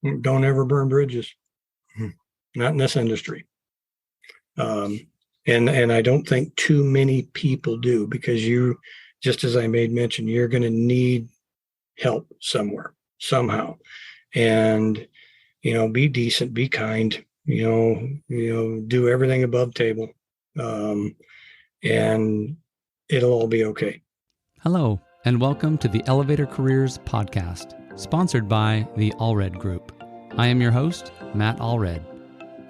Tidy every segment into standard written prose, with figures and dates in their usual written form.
Don't ever burn bridges. Not in this industry. And I don't think too many people do, because just as I made mention, you're going to need help somewhere, somehow. And, be decent, be kind, do everything above table. And it'll all be okay. Hello, and welcome to the Elevator Careers Podcast, sponsored by the Allred Group. I am your host, Matt Allred.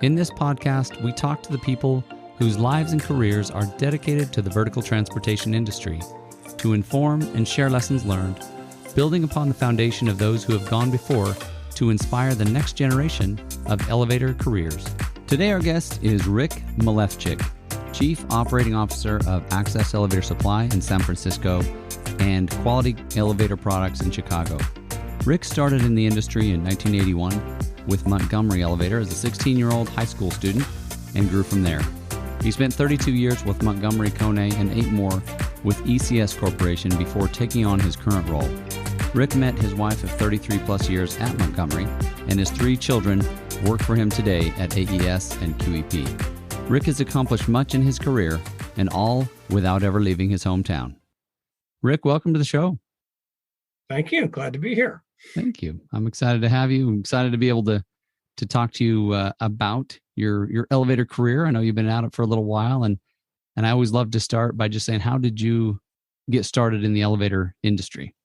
In this podcast, we talk to the people whose lives and careers are dedicated to the vertical transportation industry to inform and share lessons learned, building upon the foundation of those who have gone before to inspire the next generation of elevator careers. Today, our guest is Rick Milefchik, Chief Operating Officer of Access Elevator Supply in San Francisco and Quality Elevator Products in Chicago. Rick started in the industry in 1981 with Montgomery Elevator as a 16-year-old high school student and grew from there. He spent 32 years with Montgomery, Kone, and 8 more with ECS Corporation before taking on his current role. Rick met his wife of 33 plus years at Montgomery, and his 3 children work for him today at AES and QEP. Rick has accomplished much in his career, and all without ever leaving his hometown. Rick, welcome to the show. Thank you. Glad to be here. Thank you. I'm excited to have you. I'm excited to be able to talk to you about your elevator career. I know you've been at it for a little while, and I always love to start by just saying, how did you get started in the elevator industry?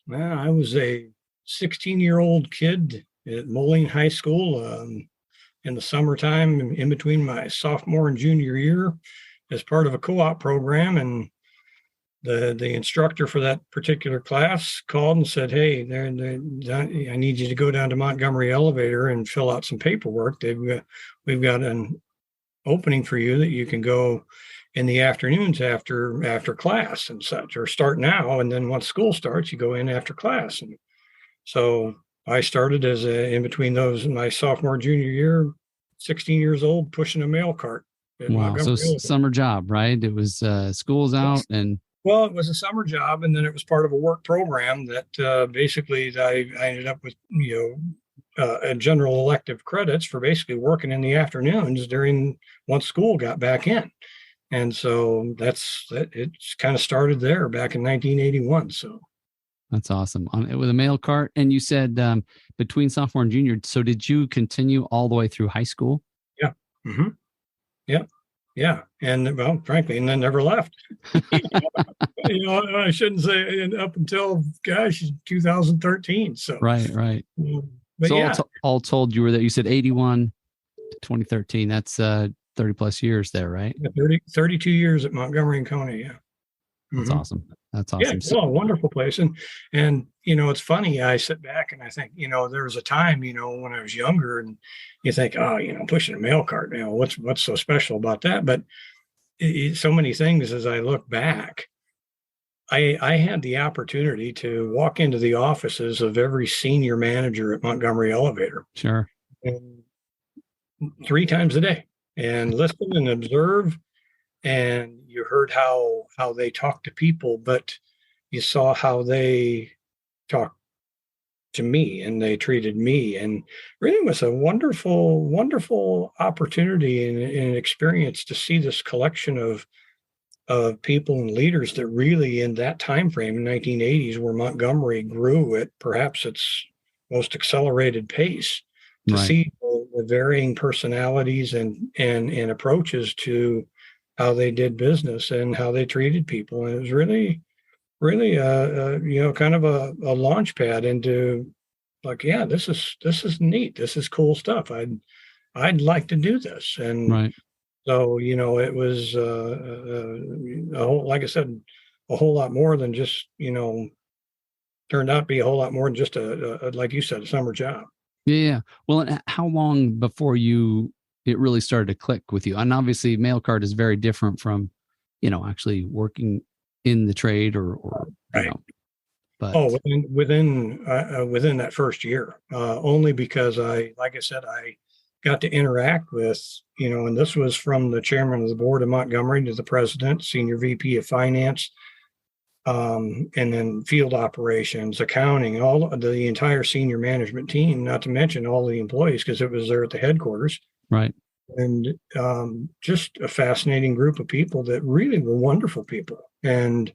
Well, I was a 16-year-old kid at Moline High School in the summertime, in between my sophomore and junior year, as part of a co-op program, and the instructor for that particular class called and said, "Hey, I need you to go down to Montgomery Elevator and fill out some paperwork. We've got an opening for you that you can go in the afternoons after class and such, or start now, and then once school starts, you go in after class." And so I started in between those in my sophomore and junior year, 16 years old, pushing a mail cart. Wow! So summer job, right? It was school's out and. Well, it was a summer job, and then it was part of a work program that basically I ended up with, a general elective credits for basically working in the afternoons once school got back in. And so it's kind of started there back in 1981. So that's awesome. With a mail cart. And you said between sophomore and junior. So did you continue all the way through high school? Yeah. Mm-hmm. Yeah. Yeah. And well, frankly, and then never left. I shouldn't say up until, 2013. So right. But so yeah. all told, you said 81 to 2013. That's 30 plus years there, right? 32 years at Montgomery and Kone. Yeah. That's awesome. That's awesome. Yeah, a wonderful place. And it's funny. I sit back and I think, there was a time, when I was younger, and you think, pushing a mail cart, what's so special about that? But so many things as I look back. I had the opportunity to walk into the offices of every senior manager at Montgomery Elevator. Sure. And 3 times a day, and listen and observe. And you heard how they talked to people, but you saw how they talked to me and they treated me. And really was a wonderful, wonderful opportunity and experience to see this collection of people and leaders that really, in that time frame in 1980s, where Montgomery grew at perhaps its most accelerated pace, to right. see the varying personalities and approaches to how they did business and how they treated people. And it was really, really, kind of a launch pad into like, yeah, this is neat. This is cool stuff. I'd like to do this. And right. So, it was like I said, a whole lot more than just, turned out to be a whole lot more than just a like you said, a summer job. Yeah. Well, and how long before it really started to click with you? And obviously mail cart is very different from, actually working in the trade or right. But within that first year, only because I got to interact with, and this was from the chairman of the board of Montgomery to the president, senior VP of finance. and then field operations, accounting, all of the entire senior management team, not to mention all the employees, because it was there at the headquarters. Right. And just a fascinating group of people that really were wonderful people. And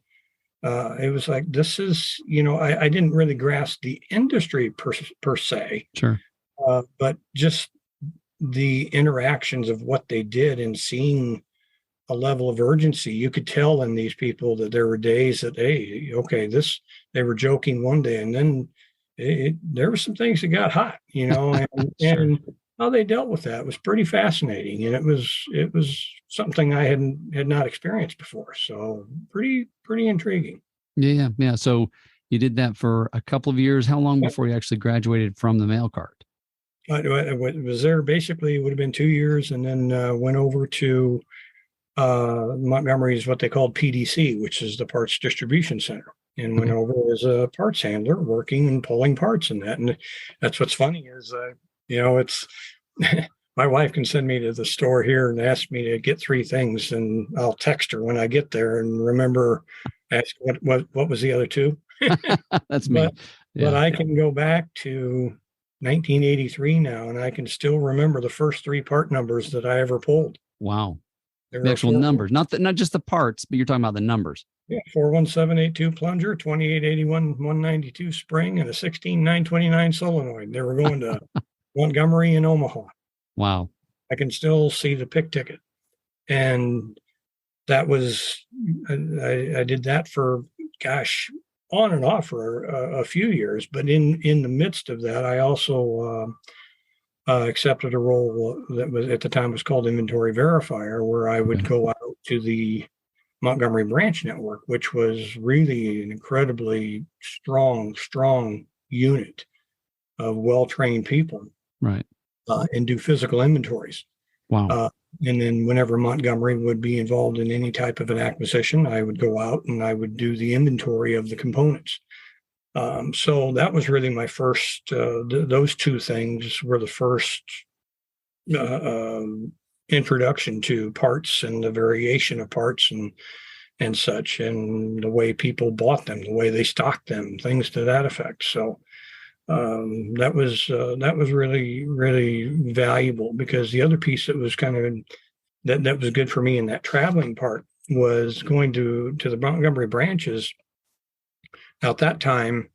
it was like, this is, I didn't really grasp the industry per se, Sure. but just the interactions of what they did and seeing a level of urgency. You could tell in these people that there were days that, hey, okay, they were joking one day, and then there were some things that got hot, and, Sure. and how they dealt with that was pretty fascinating. And it was something I had not experienced before. So pretty intriguing. Yeah. So you did that for a couple of years. How long before you actually graduated from the mail cart? I was there basically, it would have been 2 years, and then went over to Montgomery is what they called PDC, which is the Parts Distribution Center, and went over as a parts handler, working and pulling parts in that. And that's what's funny is, it's my wife can send me to the store here and ask me to get 3 things, and I'll text her when I get there and remember ask what was the other 2. That's me. But I can go back to 1983 now, and I can still remember the first 3 part numbers that I ever pulled. Wow. The actual numbers, not just the parts, but you're talking about the numbers. Yeah, 41782 plunger, 2881 192 spring, and a 16929 solenoid. They were going to Montgomery and Omaha. Wow. I can still see the pick ticket. And that was, I did that for, on and off for a few years. But in the midst of that, I also accepted a role that was at the time was called inventory verifier, where I would go out to the Montgomery branch network, which was really an incredibly strong unit of well-trained people, right? And do physical inventories. Wow. And then whenever Montgomery would be involved in any type of an acquisition, I would go out and I would do the inventory of the components. So that was really my first, those 2 things were the first introduction to parts and the variation of parts and such, and the way people bought them, the way they stocked them, things to that effect. So that was really valuable, because the other piece that was kind of that was good for me in that traveling part was going to the Montgomery branches. At that time,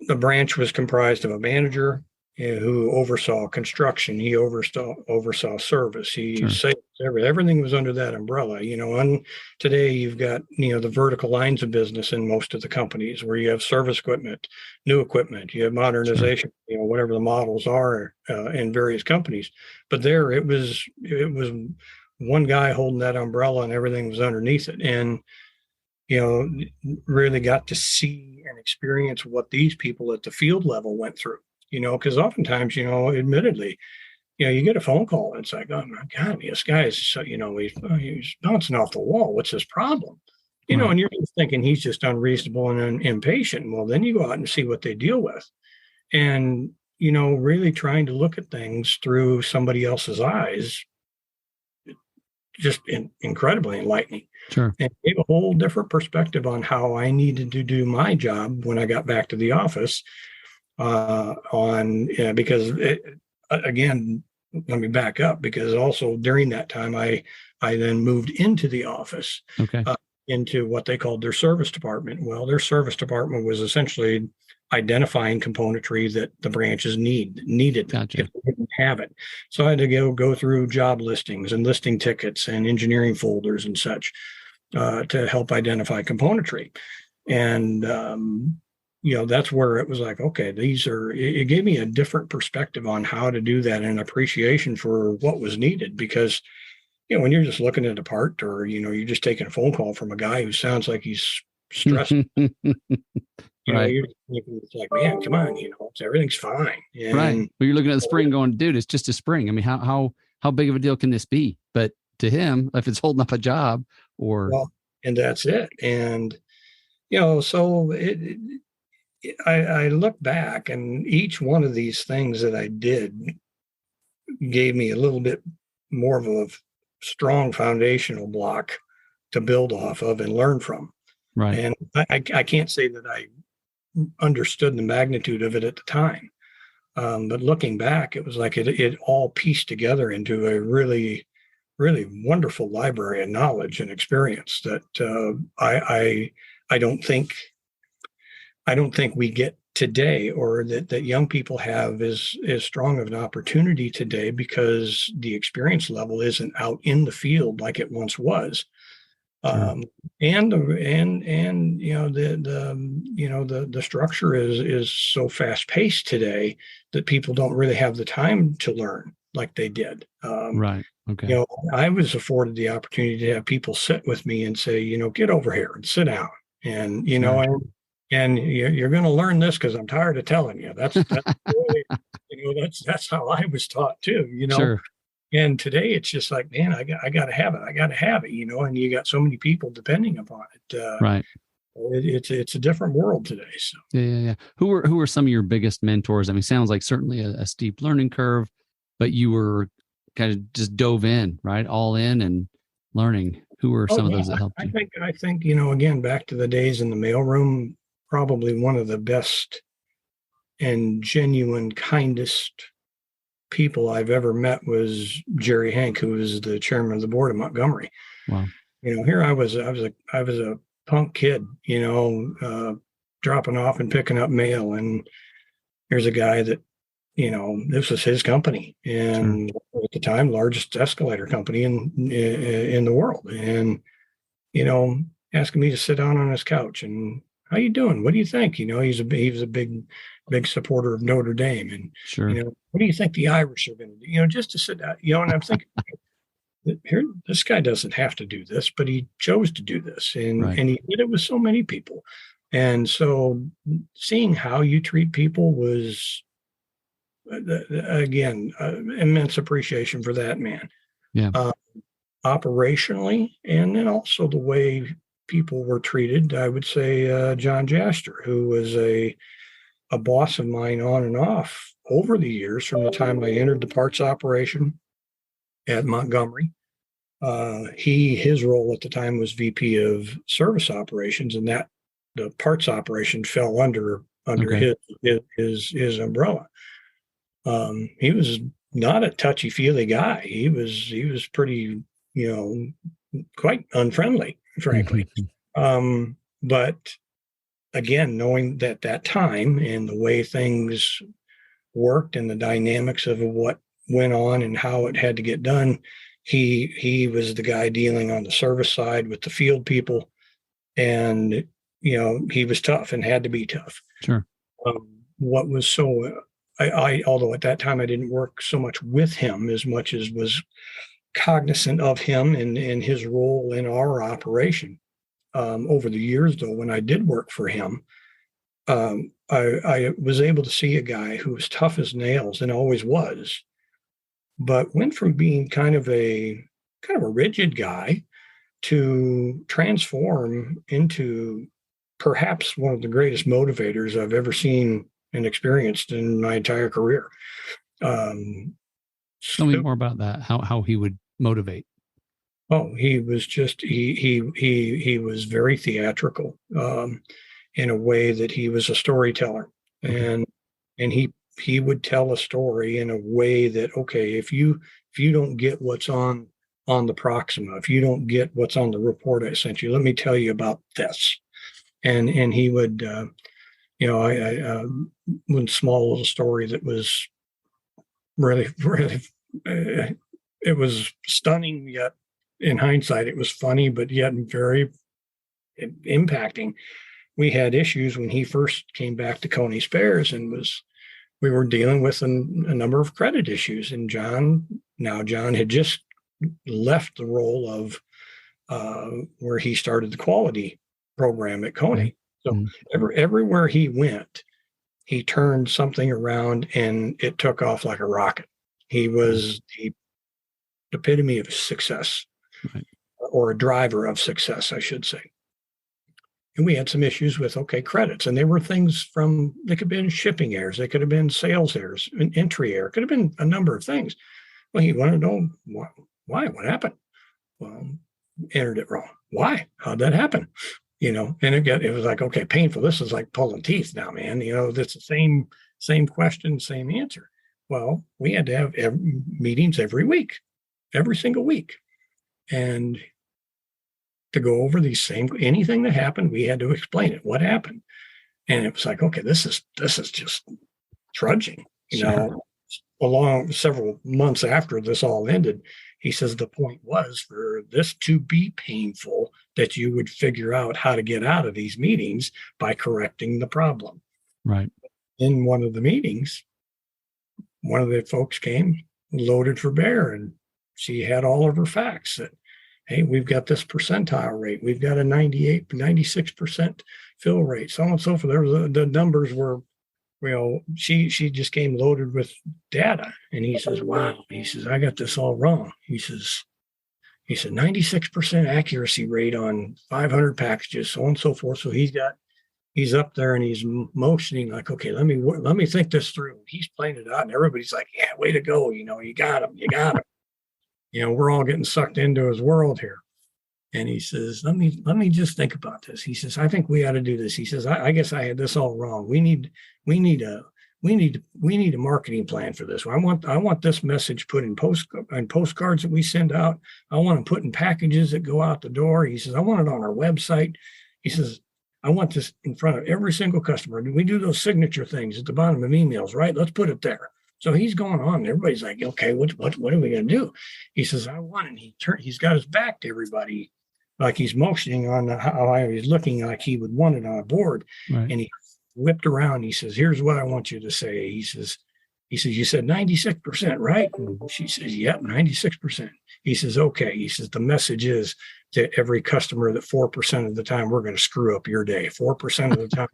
the branch was comprised of a manager who oversaw construction. He oversaw service. He saved everything was under that umbrella. And today you've got the vertical lines of business in most of the companies, where you have service equipment, new equipment, you have modernization, whatever the models are in various companies. But there it was one guy holding that umbrella, and everything was underneath it. And really got to see and experience what these people at the field level went through, because oftentimes, admittedly, you get a phone call and it's like, oh my God, this guy's, he's bouncing off the wall. What's his problem? And you're just thinking he's just unreasonable and impatient. Well, then you go out and see what they deal with, and, really trying to look at things through somebody else's eyes, just incredibly enlightening. Sure. And gave a whole different perspective on how I needed to do my job when I got back to the office. Because again, let me back up, because also during that time, I then moved into the office, into what they called their service department. Well, their service department was essentially identifying componentry that the branches needed Gotcha. if they didn't have it. So I had to go through job listings and listing tickets and engineering folders and such to help identify componentry. And that's where it was like, okay, it gave me a different perspective on how to do that and appreciation for what was needed. Because when you're just looking at a part, or you're just taking a phone call from a guy who sounds like he's stressed, it's like, man, come on, everything's fine. And, right. But you're looking at the spring going, dude, it's just a spring. I mean, how big of a deal can this be? But to him, if it's holding up a job, and that's it. And, so I look back, and each one of these things that I did gave me a little bit more of a strong foundational block to build off of and learn from. Right. And I can't say that I understood the magnitude of it at the time. But looking back, it was like it all pieced together into a really, really wonderful library of knowledge and experience that I don't think we get today, or that young people have as strong of an opportunity today, because the experience level isn't out in the field like it once was. Sure. And the structure is so fast paced today that people don't really have the time to learn like they did. Right. Okay. I was afforded the opportunity to have people sit with me and say, get over here and sit down, and Sure. and you're going to learn this because I'm tired of telling you. That's really, that's how I was taught too. Sure. And today it's just like, man, I got to have it. I got to have it, and you got so many people depending upon it. Right. It's a different world today. So Yeah. Who were some of your biggest mentors? I mean, sounds like certainly a steep learning curve, but you were kind of just dove in, right? All in and learning. Who were some of those that helped you? I think, again, back to the days in the mailroom, probably one of the best and genuine, kindest people I've ever met was Jerry Hank, who was the chairman of the board of Montgomery. Wow. Here I was a punk kid, dropping off and picking up mail, and here's a guy that, this was his company, and sure, at the time, largest escalator company in the world, and asking me to sit down on his couch and, how you doing? What do you think? He was a big supporter of Notre Dame, and sure, what do you think the Irish are going to do? Just to sit down, and I'm thinking, here, this guy doesn't have to do this, but he chose to do this, and right, and he did it with so many people, and so seeing how you treat people was, again, immense appreciation for that man. Yeah. Operationally, and then also the way people were treated, I would say John Jaster, who was a boss of mine on and off over the years, from the time I entered the parts operation at Montgomery. His role at the time was VP of service operations, and that the parts operation fell under Okay. his umbrella. He was not a touchy-feely guy. He was pretty, quite unfriendly, frankly. But again, knowing that time and the way things worked and the dynamics of what went on and how it had to get done, he was the guy dealing on the service side with the field people, and he was tough and had to be tough. Sure. What was so I although at that time I didn't work so much with him as much as was cognizant of him and his role in our operation. Over the years, though, when I did work for him, I was able to see a guy who was tough as nails and always was, but went from being kind of a rigid guy to transform into perhaps one of the greatest motivators I've ever seen and experienced in my entire career. Tell me more about that. How he would motivate. Oh, he was just he was very theatrical, in a way that he was a storyteller, Okay. and he would tell a story in a way that, okay, if you don't get what's on the Proxima, if you don't get what's on the report I sent you, let me tell you about this, and he would, one small little story that was really it was stunning, yet in hindsight, it was funny, but yet very impacting. We had issues when he first came back to Kone Spares, and we were dealing with a number of credit issues. And John had just left the role of where he started the quality program at Kone. So everywhere he went, he turned something around and it took off like a rocket. He was the epitome of success. Right. Or a driver of success, I should say. And we had some issues with, credits. And they were things they could have been shipping errors. They could have been sales errors, an entry error. Could have been a number of things. Well, he wanted to know why, what happened? Well, entered it wrong. Why? How'd that happen? And it was like, okay, painful. This is like pulling teeth now, man. That's the same question, same answer. Well, we had to have meetings every week, every single week. And to go over anything that happened, we had to explain it, what happened. And it was like, okay, this is just trudging, Sure. Along several months after this all ended. He says the point was for this to be painful that you would figure out how to get out of these meetings by correcting the problem. Right. In one of the meetings, one of the folks came loaded for bear, and she had all of her facts that, hey, we've got this percentile rate. We've got a 96% fill rate, so on and so forth. The numbers were, she just came loaded with data. And he says, wow, he says, I got this all wrong. He said 96% accuracy rate on 500 packages, so on and so forth. So he's up there and he's motioning like, okay, let me think this through. He's playing it out and everybody's like, yeah, way to go. You got him. We're all getting sucked into his world here. And he says, let me just think about this. He says, I think we ought to do this. He says, I guess I had this all wrong. We need a marketing plan for this. I want this message put in postcards that we send out. I want them put in packages that go out the door. He says, I want it on our website. He says, I want this in front of every single customer. We do those signature things at the bottom of emails, right? Let's put it there. So he's going on. Everybody's like, okay, what are we going to do? He says, I want it. He's got his back to everybody, like he's motioning on how I was looking like he would want it on a board. Right. And he whipped around. He says, here's what I want you to say. He says, you said 96%, right? And she says, yep, 96%. He says, okay. He says, the message is to every customer that 4% of the time we're going to screw up your day. 4% of the time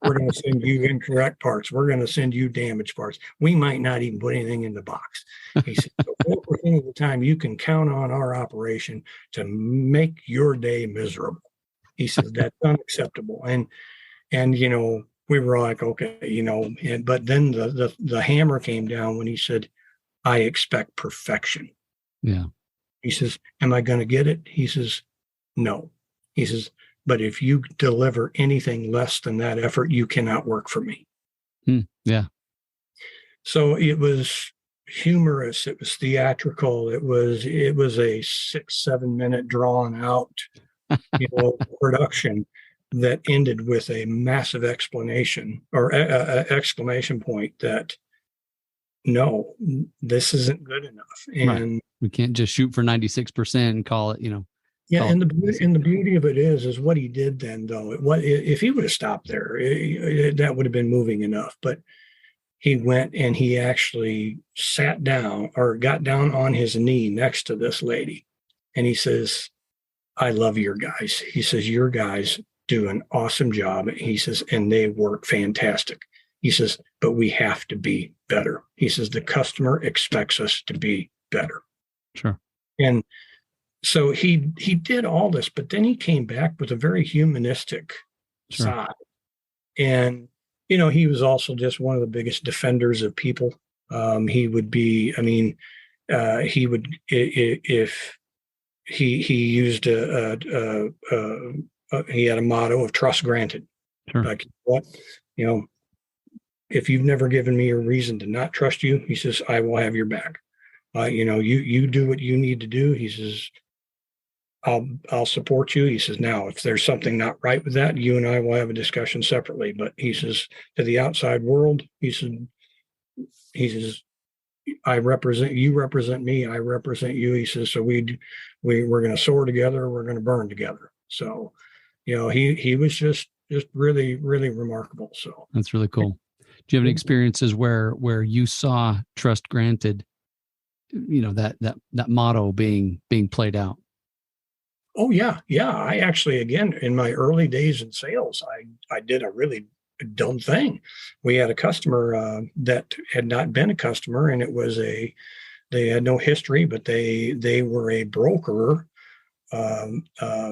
we're going to send you incorrect parts. We're going to send you damaged parts. We might not even put anything in the box. He said, so 4% of the time you can count on our operation to make your day miserable. He says, that's unacceptable. And we were like, okay, but then the hammer came down when he said, I expect perfection. Yeah. He says, am I going to get it? He says, no. He says, but if you deliver anything less than that effort, you cannot work for me. Yeah. So it was humorous. It was theatrical. It was a 6-7 minute drawn out, production that ended with a massive explanation or exclamation point that, no, this isn't good enough. And right. We can't just shoot for 96% and call it, Yeah, and the beauty of it is what he did then, though. If he would have stopped there, that would have been moving enough. But he went and he actually sat down or got down on his knee next to this lady, and he says, "I love your guys." He says, "Your guys do an awesome job." He says, "And they work fantastic." He says, "But we have to be better." He says, "The customer expects us to be better." Sure. And so he did all this, but then he came back with a very humanistic side. And, he was also just one of the biggest defenders of people. He would be, he would, if he used he had a motto of trust granted. Sure. Like, what, if you've never given me a reason to not trust you, he says, I will have your back. You do what you need to do. He says, I'll support you. He says, now, if there's something not right with that, you and I will have a discussion separately. But he says, to the outside world, he says, I represent, you represent me, I represent you. He says, so we're going to soar together. We're going to burn together. So, he was just really, really remarkable. So that's really cool. Do you have any experiences where you saw trust granted, that motto being played out? Oh, yeah. I actually, again, in my early days in sales, I did a really dumb thing. We had a customer that had not been a customer, and they had no history, but they were a broker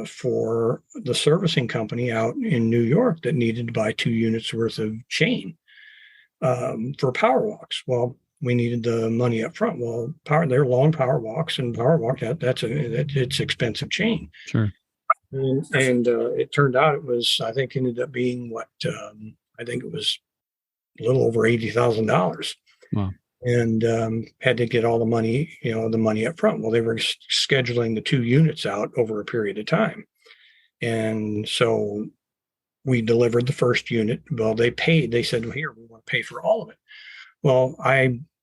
for the servicing company out in New York that needed to buy 2 units worth of chain for power walks. Well, we needed the money up front. Well, they're long power walks, and power walk it's expensive chain. Sure. And it turned out I think ended up being I think it was a little over $80,000. Wow. And had to get all the money, the money up front. Well, they were scheduling the 2 units out over a period of time. And so we delivered the first unit. Well, they said, well, here, we want to pay for all of it. Well,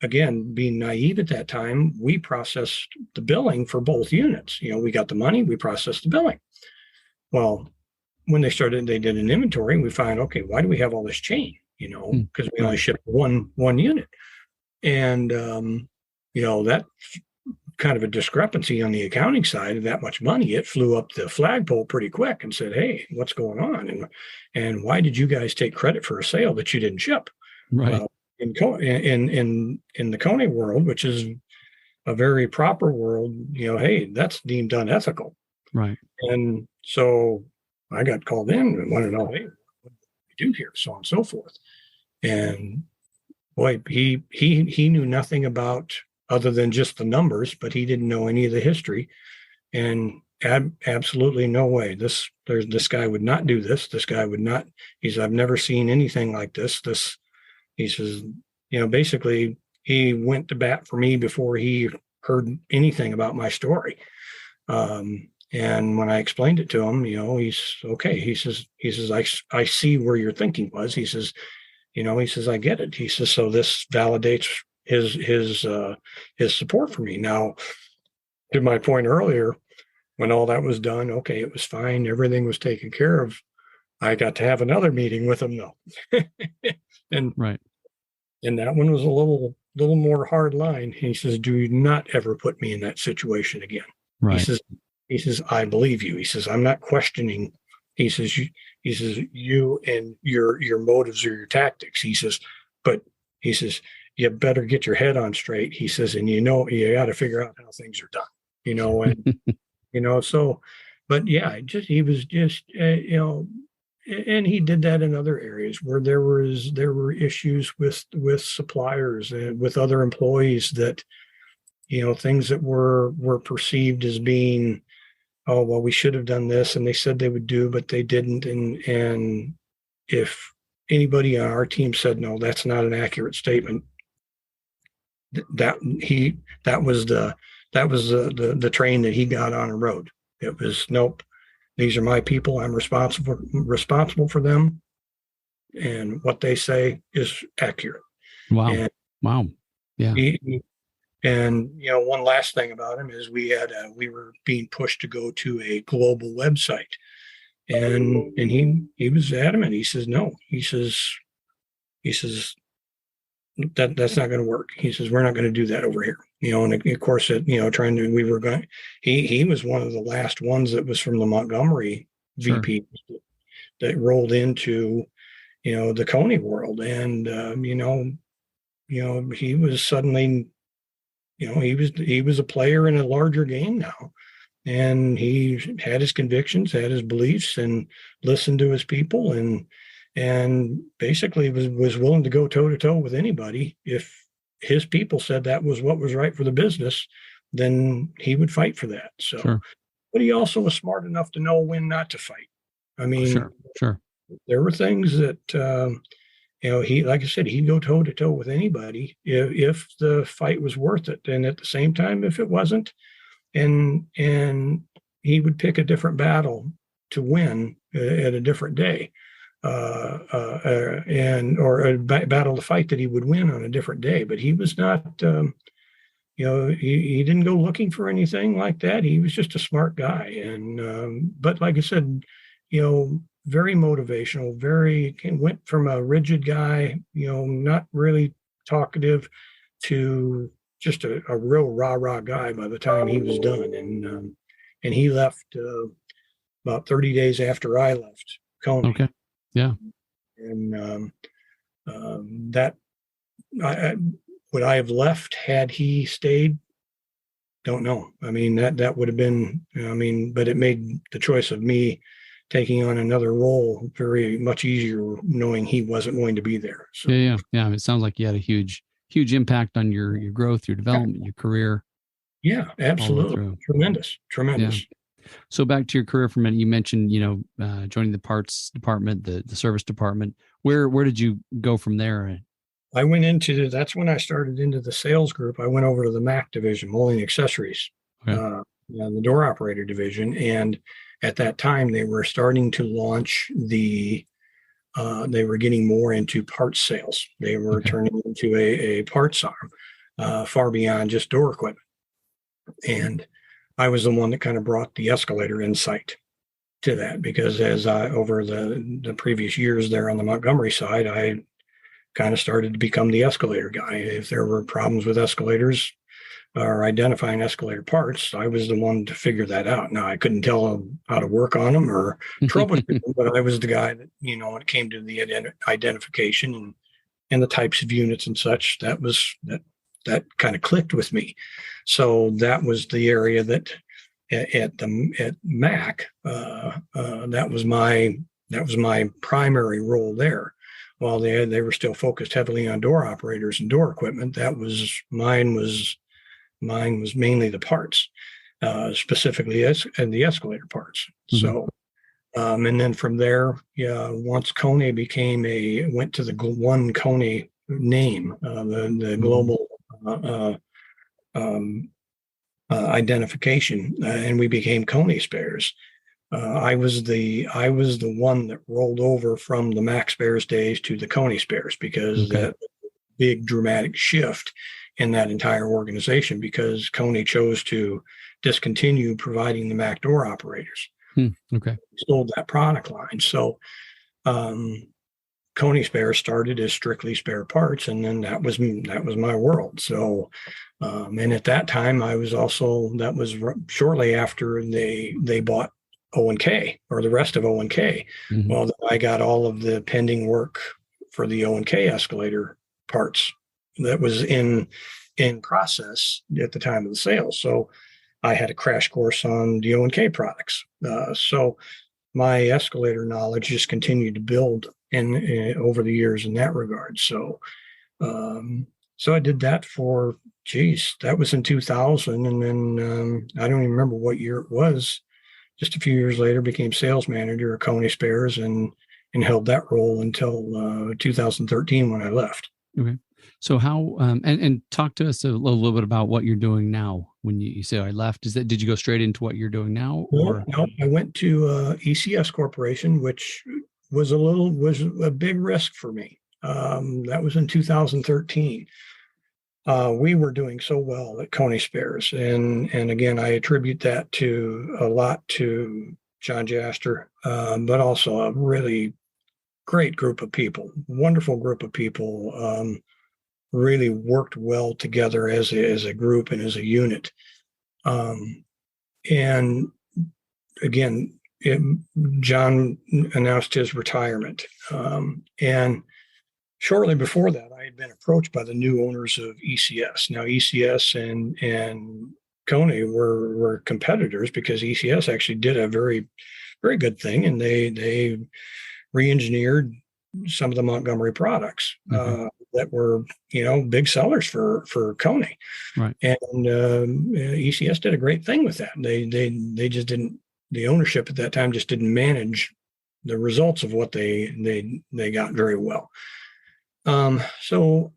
again, being naive at that time, we processed the billing for both units. We got the money, we processed the billing. Well, when they did an inventory, we find, okay, why do we have all this chain? Because we only shipped one unit. And, that kind of a discrepancy on the accounting side of that much money, it flew up the flagpole pretty quick and said, hey, what's going on? And why did you guys take credit for a sale that you didn't ship? Right. Well, in the Kone world, which is a very proper world, hey, that's deemed unethical. Right. And so I got called in and wanted to know, hey, what do we do here? So on and so forth. And boy, he knew nothing about other than just the numbers, but he didn't know any of the history. And absolutely no way. This guy would not do this. This guy would not. He said, I've never seen anything like this. He says, basically he went to bat for me before he heard anything about my story. And when I explained it to him, he's okay. He says, I see where your thinking was. He says, I get it. He says, so this validates his support for me. Now, to my point earlier, when all that was done, okay, it was fine. Everything was taken care of. I got to have another meeting with him though. And right. And that one was a little more hard line. He says, do not ever put me in that situation again. Right. He says, I believe you. He says, I'm not questioning. He says, you and your motives or your tactics. He says, but he says, you better get your head on straight. He says, and you got to figure out how things are done, and, so, but yeah, he was just, and he did that in other areas where there were issues with suppliers and with other employees that, things that were perceived as being, oh, well, we should have done this, and they said they would do, but they didn't. And if anybody on our team said, no, that's not an accurate statement, that was the train that he got on and rode. It was, nope, these are my people. I'm responsible for them. And what they say is accurate. Wow. Wow. Yeah. And one last thing about him is we were being pushed to go to a global website, and he was adamant. He says no. He says that's not going to work. He says we're not going to do that over here. And of course, he was one of the last ones that was from the Montgomery VP that rolled into the Kone world, and he was suddenly. He was a player in a larger game now, and he had his convictions, had his beliefs, and listened to his people, and basically was willing to go toe to toe with anybody. If his people said that was what was right for the business, then he would fight for that. So, But he also was smart enough to know when not to fight. I mean, there were things that. He, like I said, he'd go toe to toe with anybody if the fight was worth it. And at the same time, if it wasn't, and he would pick a different battle to win at a different day, or a battle to fight that he would win on a different day. But he was not, he didn't go looking for anything like that. He was just a smart guy. And but like I said, very motivational, went from a rigid guy, not really talkative, to just a real rah-rah guy by the time he was done. And he left about 30 days after I left Kone. Okay. Yeah. And would I have left had he stayed? Don't know. I mean, that would have been, but it made the choice of me taking on another role very much easier, knowing he wasn't going to be there. So. Yeah. It sounds like you had a huge impact on your growth, your development, your career. Yeah, absolutely. Tremendous. Yeah. So back to your career for a minute, you mentioned, joining the parts department, the service department. Where did you go from there? I went that's when I started into the sales group. I went over to the MAC division, molding accessories, Okay. the door operator division. And at that time, they were starting to launch they were getting more into parts sales. They were turning into a parts arm, far beyond just door equipment. And I was the one that kind of brought the escalator insight to that, because over the previous years there on the Montgomery side, I kind of started to become the escalator guy. If there were problems with escalators or identifying escalator parts, I was the one to figure that out. Now, I couldn't tell them how to work on them or troubleshoot them, but I was the guy that, when it came to the identification and the types of units and such, that kind of clicked with me. So that was the area that at MAC, that was my primary role there. While they were still focused heavily on door operators and door equipment, mine was mainly the parts, specifically and the escalator parts. Mm-hmm. So, and then from there, once Kone went to the one Kone name, the global identification, and we became Kone Spares. I was the one that rolled over from the Mac Spares days to the Kone Spares, because that big dramatic shift in that entire organization, because Kone chose to discontinue providing the Mac door operators. Sold that product line. So Kone Spares started as strictly spare parts, and then that was my world. So and at that time, that was shortly after they bought O&K, or the rest of O&K. Mm-hmm. Well, I got all of the pending work for the O&K escalator parts that was in process at the time of the sale. So I had a crash course on the O&K products. So my escalator knowledge just continued to build over the years in that regard. So so I did that that was in 2000. And then I don't even remember what year it was. Just a few years later, became sales manager at Kone Spares and held that role until 2013 when I left. Okay. So how and talk to us a little bit about what you're doing now. When you say I left, did you go straight into what you're doing now? Or? No, I went to ECS Corporation, which was a big risk for me. That was in 2013. We were doing so well at Kone Spares, and again, I attribute that a lot to John Jaster, but also a really great group of people, wonderful group of people, really worked well together as a group and as a unit. And again, John announced his retirement, and shortly before that, I had been approached by the new owners of ECS. Now, ECS and Kone were competitors, because ECS actually did a very, very good thing, and they re-engineered some of the Montgomery products that were, big sellers for Kone. Right. And ECS did a great thing with that. They just didn't. The ownership at that time just didn't manage the results of what they got very well. So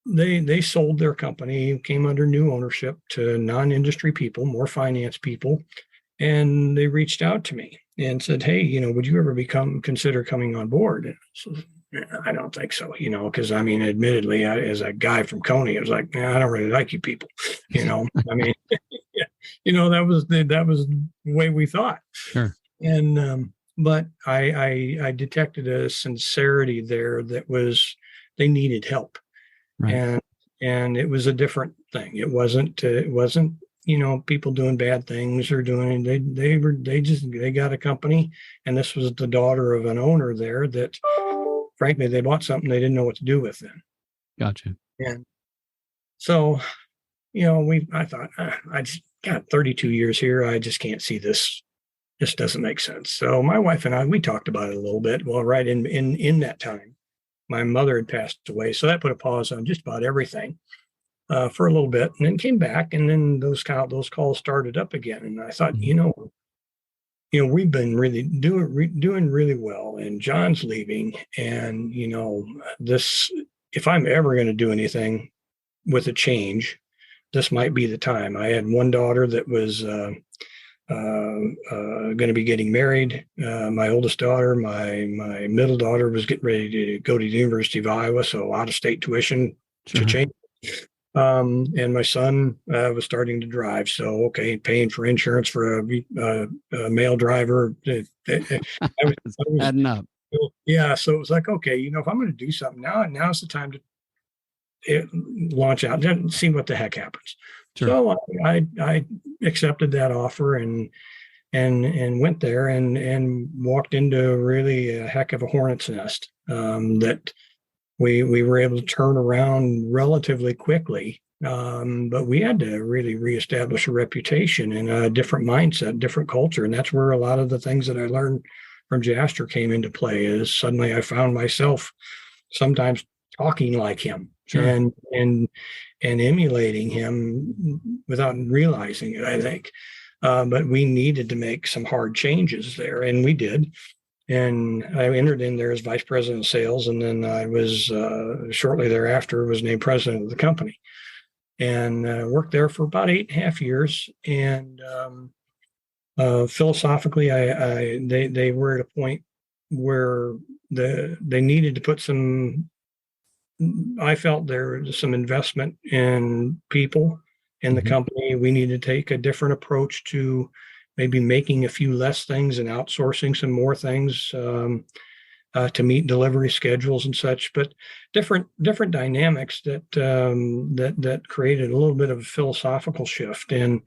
they sold their company, came under new ownership to non-industry people, more finance people, and they reached out to me and said, "Hey, would you ever consider coming on board?" And so, I don't think so, because admittedly, as a guy from Kone, I was like, I don't really like you people, that was the way we thought. Sure. And but I detected a sincerity there that was, they needed help. Right. And it was a different thing. It wasn't people doing bad things or they got a company, and this was the daughter of an owner there that, frankly, they bought something they didn't know what to do with then. Gotcha. And so, I thought, I just got 32 years here. I just can't see this. This doesn't make sense. So my wife and I, we talked about it a little bit. Well, right in that time, my mother had passed away. So that put a pause on just about everything for a little bit, and then came back. And then those calls started up again. And I thought, we've been really doing really well, and John's leaving, and this, if I'm ever going to do anything with a change, this might be the time. I had one daughter that was going to be getting married. My oldest daughter, my middle daughter, was getting ready to go to the University of Iowa, so out of state tuition to change. And my son was starting to drive, so okay, paying for insurance for a male driver. I was adding up. Yeah, so it was like, okay, if I'm going to do something now's the time to launch out and see what the heck happens. Sure. So I accepted that offer and went there and walked into really a heck of a hornet's nest that we were able to turn around relatively quickly. But we had to really reestablish a reputation and a different mindset, different culture. And that's where a lot of the things that I learned from Jaster came into play. Is suddenly I found myself sometimes talking like him. Sure. and emulating him without realizing it, I think. But we needed to make some hard changes there, and we did. And I entered in there as vice president of sales, and then I was shortly thereafter was named president of the company, and worked there for about 8.5 years. And philosophically, they were at a point where they needed to put some. I felt there was some investment in people in the company. We need to take a different approach to maybe making a few less things and outsourcing some more things to meet delivery schedules and such. But different dynamics that created a little bit of a philosophical shift. And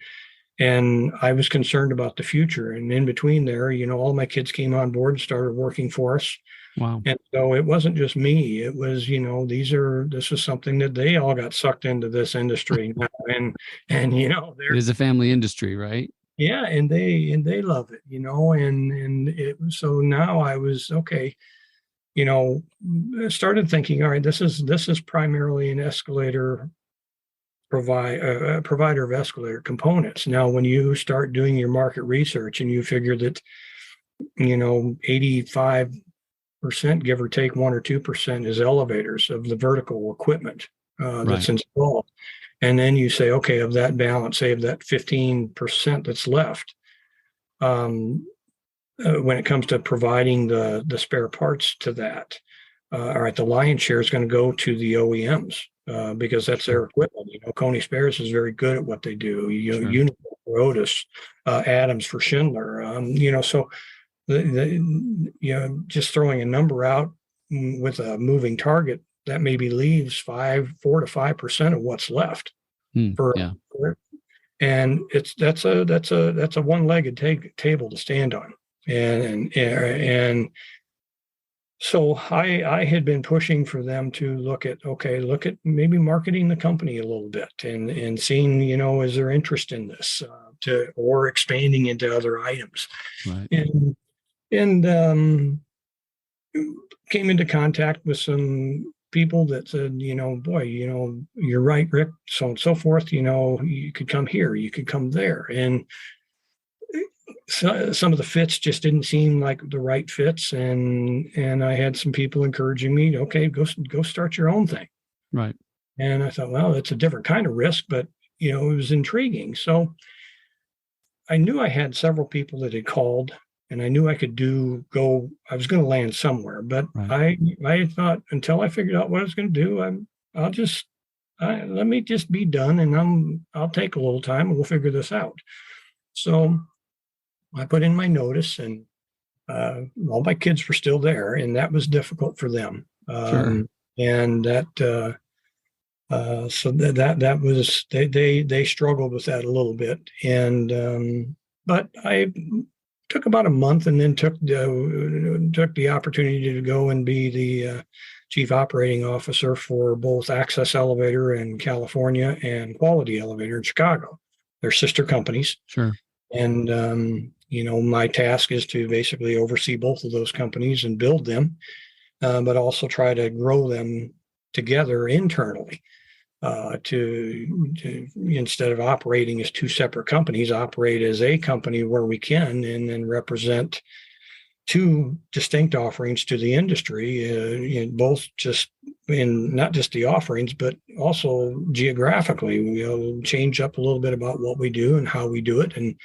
I was concerned about the future. And in between there, all my kids came on board and started working for us. Wow. And so it wasn't just me. It was, this was something that they all got sucked into this industry now. And it is a family industry, right? Yeah. And they love it, and it was, so now I was, okay, started thinking, all right, this is primarily an escalator provider of escalator components. Now, when you start doing your market research and you figure that, 85%, give or take 1 or 2%, is elevators of the vertical equipment that's installed. And then you say, okay, of that balance, say of that 15% that's left, when it comes to providing the spare parts to that, all right, the lion's share is going to go to the OEMs because that's their equipment. Kone Spares is very good at what they do. Uniform for Otis, Adams for Schindler. So just throwing a number out with a moving target, that maybe leaves 4 to 5% of what's left. And that's a one-legged table to stand on. And so I had been pushing for them to look at maybe marketing the company a little bit and seeing, is there interest in this or expanding into other items. Right. And came into contact with some people that said, boy, you're right, Rick, so on and so forth, you could come here, you could come there. And so, some of the fits just didn't seem like the right fits. And I had some people encouraging me, okay, go start your own thing. Right. And I thought, well, it's a different kind of risk, but, it was intriguing. So I knew I had several people that had called, and I knew I could I was going to land somewhere, but I thought until I figured out what I was going to do, let me just be done, and I'll take a little time and we'll figure this out. So I put in my notice, and all my kids were still there, and that was difficult for them. And that, so that was, they struggled with that a little bit. And, but I took about a month, and then took the opportunity to go and be the chief operating officer for both Access Elevator in California and Quality Elevator in Chicago. They're sister companies. Sure. And, my task is to basically oversee both of those companies and build them, but also try to grow them together internally. to instead of operating as two separate companies, operate as a company where we can, and then represent two distinct offerings to the industry, in both just in not just the offerings, but also geographically. We'll change up a little bit about what we do and how we do it, and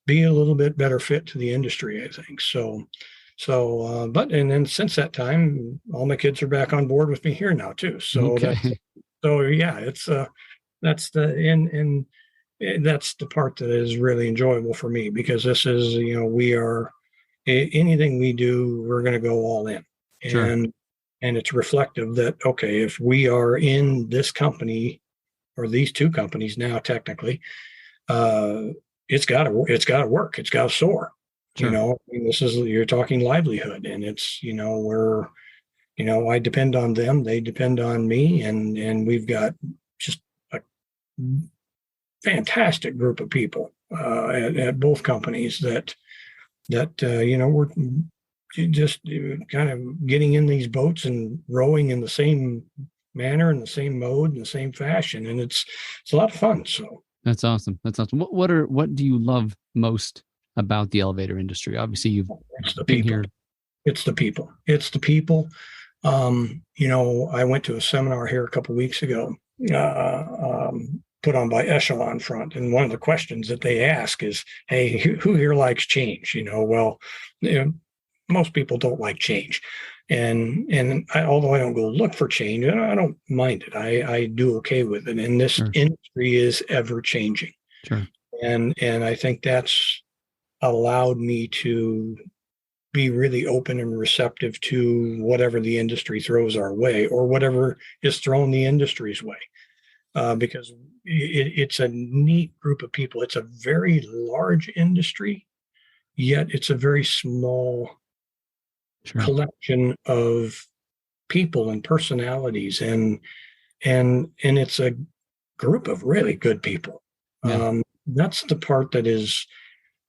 be a little bit better fit to the industry, I think. But then since that time, all my kids are back on board with me here now too. So Okay. yeah, it's that's the and that's the part that is really enjoyable for me, because this is, we are, anything we do, we're going to go all in. Sure. And it's reflective that, okay, if we are in this company or these two companies now, technically, it's got to work. It's got to soar. Sure. You're talking livelihood, and it's, I depend on them, they depend on me, and we've got just a fantastic group of people at both companies that we're just kind of getting in these boats and rowing in the same manner, in the same mode, in the same fashion, and it's a lot of fun. So That's awesome. What do you love most about the elevator industry? Obviously, you've been here. It's the people. It's the people. I went to a seminar here a couple of weeks ago, put on by Echelon Front, and one of the questions that they ask is, "Hey, who here likes change?" Most people don't like change, and although I don't go look for change, I don't mind it. I do okay with it, and this Sure. industry is ever changing. Sure. And I think that's allowed me to be really open and receptive to whatever the industry throws our way, or whatever is thrown the industry's way, because it's a neat group of people. It's a very large industry, yet it's a very small Sure. collection of people and personalities, and it's a group of really good people. Yeah. That's the part that is,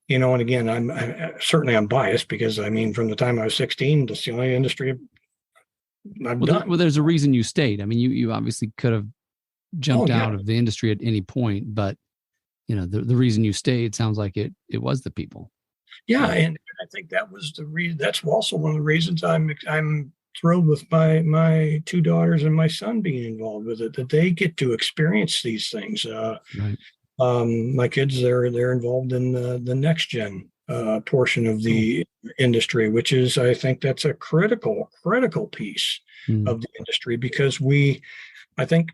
and again, I'm biased, because from the time I was 16, that's the only industry I've done. Well, there's a reason you stayed. You obviously could have jumped out of the industry at any point, but the reason you stayed sounds like it was the people. Yeah, and I think that was the reason. That's also one of the reasons I'm thrilled with my two daughters and my son being involved with it, that they get to experience these things. Right. My kids, they're involved in the next gen portion of the industry, which is, I think that's a critical piece of the industry, because I think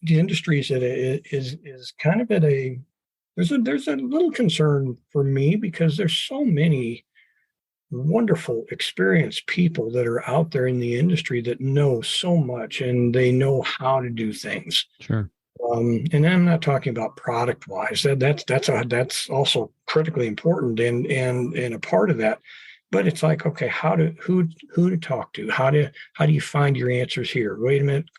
the industry is kind of at a, there's a little concern for me, because there's so many wonderful, experienced people that are out there in the industry that know so much, and they know how to do things. Sure. And I'm not talking about product wise. That's also critically important and a part of that. But it's like, okay, who to talk to? How do you find your answers here? Wait a minute,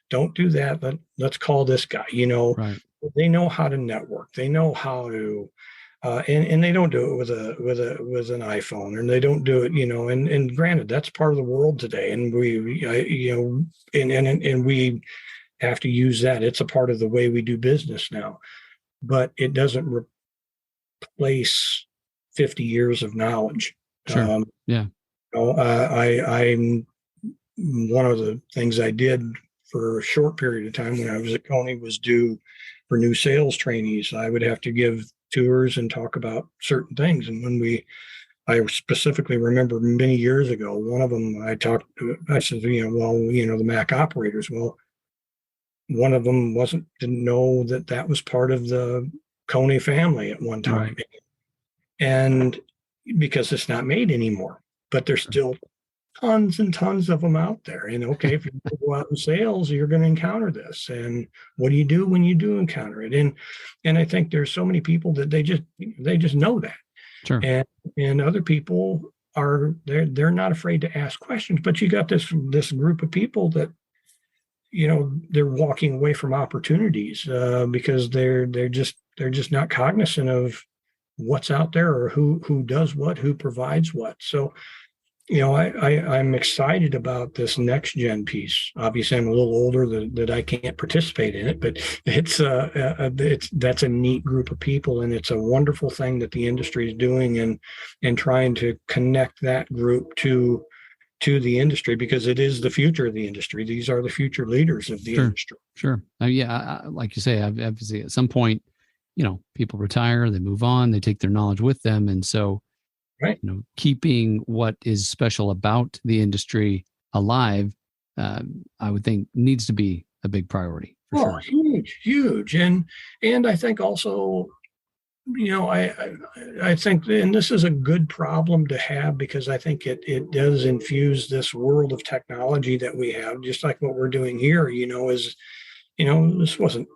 don't do that. Let's call this guy. Right. They know how to network. They know how to, and they don't do it with an iPhone, and they don't do it, And granted, that's part of the world today, and we have to use that. It's a part of the way we do business now, but it doesn't replace 50 years of knowledge. Sure. Yeah. I'm one of the things I did for a short period of time when I was at Kone was do for new sales trainees. I would have to give tours and talk about certain things. And I specifically remember many years ago, one of them I said, the Mac operators. Well, one of them didn't know that was part of the Kone family at one time. Right. And because it's not made anymore, but there's still tons and tons of them out there. And okay, if you go out in sales, you're going to encounter this. And what do you do when you do encounter it? And I think there's so many people that they just know that. Sure. And other people they're not afraid to ask questions, but you got this group of people that, they're walking away from opportunities because they're just not cognizant of what's out there, or who does what, who provides what. So I'm excited about this next gen piece. Obviously, I'm a little older that I can't participate in it, but that's a neat group of people, and it's a wonderful thing that the industry is doing, and trying to connect that group to the industry, because it is the future of the industry. These are the future leaders of the industry. Sure. Like you say, obviously at some point, people retire, they move on, they take their knowledge with them, and so. Right. Keeping what is special about the industry alive, I would think needs to be a big priority. For sure. Huge. And I think also, I think, and this is a good problem to have, because I think it does infuse this world of technology that we have, just like what we're doing here, this wasn't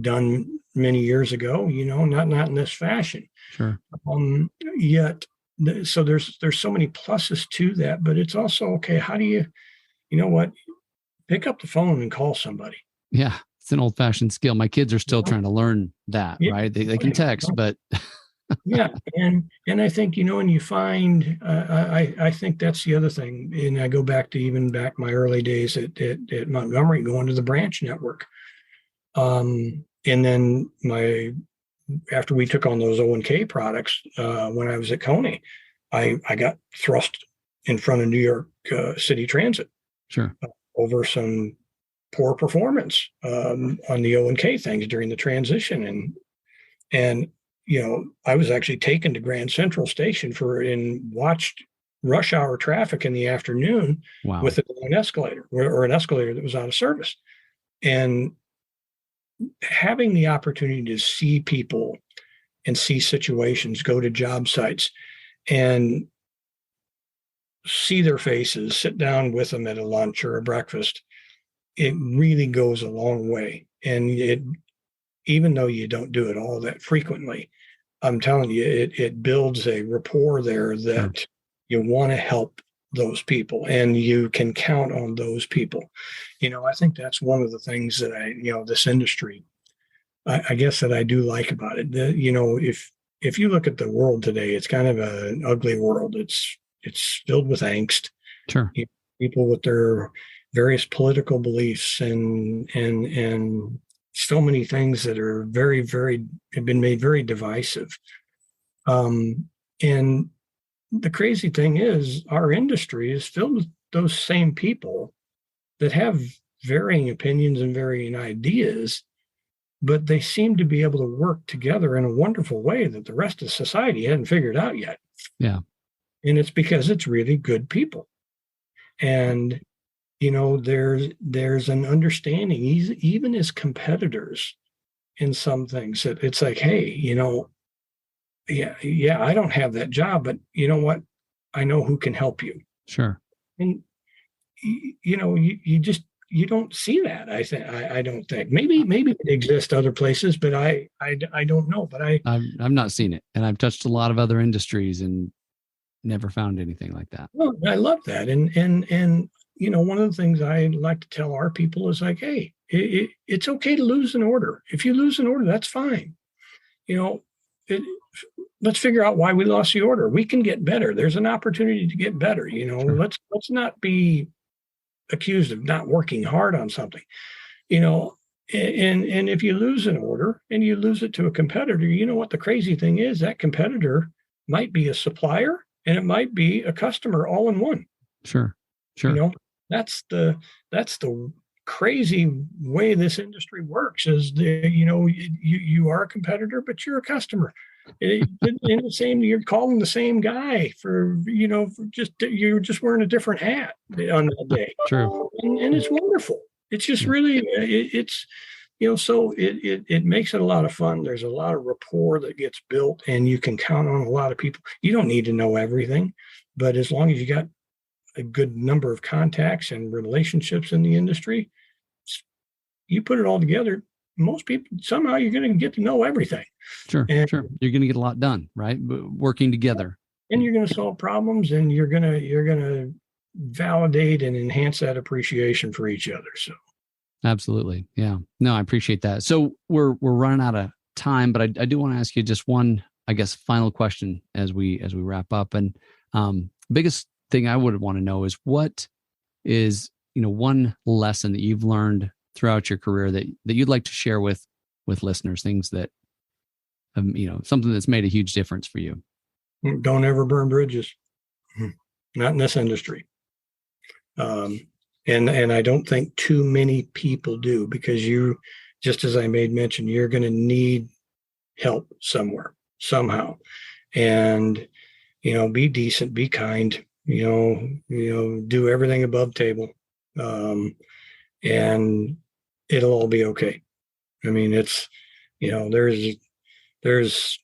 done many years ago, not in this fashion. Sure. Yet, so there's so many pluses to that, but it's also, okay, how do you pick up the phone and call somebody? Yeah. It's an old fashioned skill. My kids are still trying to learn that, right? They can text, but yeah. And I think, and you find, I think that's the other thing. And I go back to my early days at Montgomery, going to the branch network. And then after we took on those O&K products, when I was at Kone, I got thrust in front of New York City Transit. Sure. Over some poor performance on the O&K things during the transition. And I was actually taken to Grand Central Station and watched rush hour traffic in the afternoon. Wow. With an escalator or an escalator that was out of service. And having the opportunity to see people and see situations, go to job sites and see their faces, sit down with them at a lunch or a breakfast, it really goes a long way. And even though you don't do it all that frequently, I'm telling you, it builds a rapport there that you want to help those people, and you can count on those people. I think that's one of the things that this industry, I guess, that I do like about it. If you look at the world today, it's kind of an ugly world. It's filled with angst. Sure. People with their various political beliefs and so many things that are very, very, have been made very divisive. And the crazy thing is, our industry is filled with those same people that have varying opinions and varying ideas, but they seem to be able to work together in a wonderful way that the rest of society hadn't figured out yet. Yeah. And it's because it's really good people. And, there's an understanding, even as competitors in some things, that it's like, hey, yeah, I don't have that job, but you know what? I know who can help you. Sure. And, you don't see that. I don't think. Maybe it exists other places, but I don't know. But I've not seen it, and I've touched a lot of other industries and never found anything like that. Well, I love that, and one of the things I like to tell our people is like, hey, it's okay to lose an order. If you lose an order, that's fine. Let's figure out why we lost the order. We can get better. There's an opportunity to get better. Sure. Let's not be accused of not working hard on something, and if you lose an order and you lose it to a competitor, what the crazy thing is, that competitor might be a supplier and it might be a customer all in one. Sure. That's the crazy way this industry works, is you are a competitor, but you're a customer. You're calling the same guy for you're just wearing a different hat on that day. True. And it's wonderful. It's just really, so it makes it a lot of fun. There's a lot of rapport that gets built, and you can count on a lot of people. You don't need to know everything, but as long as you got a good number of contacts and relationships in the industry, you put it all together, most people, somehow you're going to get to know everything. Sure. You're going to get a lot done, right? Working together. And you're going to solve problems, and you're going to validate and enhance that appreciation for each other. So. Absolutely. Yeah. No, I appreciate that. So we're running out of time, but I do want to ask you just one, I guess, final question as we wrap up. And biggest thing I would want to know is what is, one lesson that you've learned throughout your career that you'd like to share with listeners, things that, something that's made a huge difference for you. Don't ever burn bridges. Not in this industry. And I don't think too many people do, because just as I made mention, you're going to need help somewhere, somehow. And, be decent, be kind, do everything above table. And it'll all be okay. I mean, it's, there's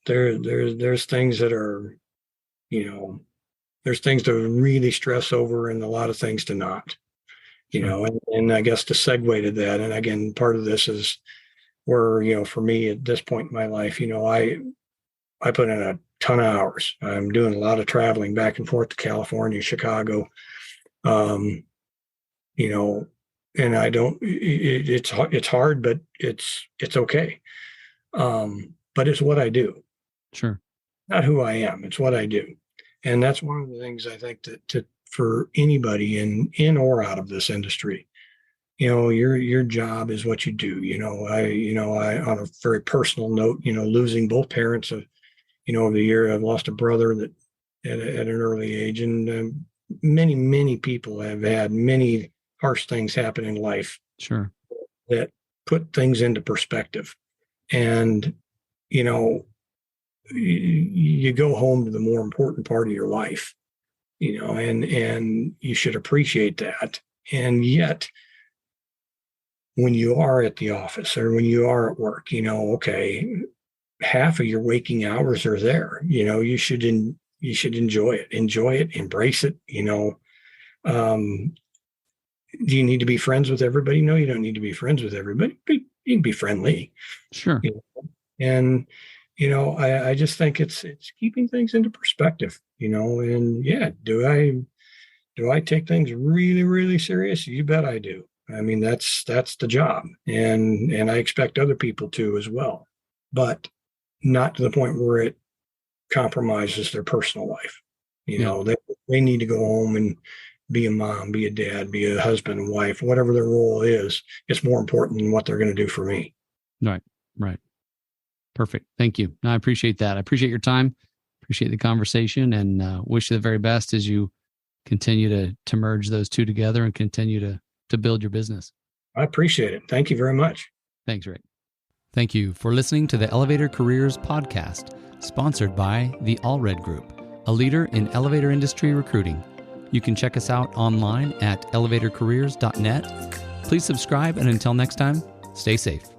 things that are, there's things to really stress over and a lot of things to not, and I guess to segue to that. And again, part of this is where, for me at this point in my life, I put in a ton of hours. I'm doing a lot of traveling back and forth to California, Chicago, and I don't, it's hard, but it's okay. But it's what I do. Sure. Not who I am. It's what I do. And that's one of the things I think that for anybody in or out of this industry, your job is what you do. I on a very personal note, losing both parents over the year, I've lost a brother that at an early age, and many people have had many harsh things happen in life. Sure. That put things into perspective. And, you go home to the more important part of your life, and you should appreciate that. And yet, when you are at the office or when you are at work, okay, half of your waking hours are there. You should enjoy it, embrace it. Do you need to be friends with everybody? No, you don't need to be friends with everybody, but you can be friendly. Sure. And, I just think it's keeping things into perspective, and yeah, do I take things really, really serious? You bet I do. I mean, that's the job. And I expect other people to as well, but not to the point where it compromises their personal life. They need to go home and be a mom, be a dad, be a husband and wife, whatever their role is. It's more important than what they're going to do for me. Right. Perfect. Thank you. I appreciate that. I appreciate your time. Appreciate the conversation, and wish you the very best as you continue to merge those two together and continue to build your business. I appreciate it. Thank you very much. Thanks, Rick. Thank you for listening to the Elevator Careers podcast, sponsored by the Allred Group, a leader in elevator industry recruiting. You can check us out online at elevatorcareers.net. Please subscribe, and until next time, stay safe.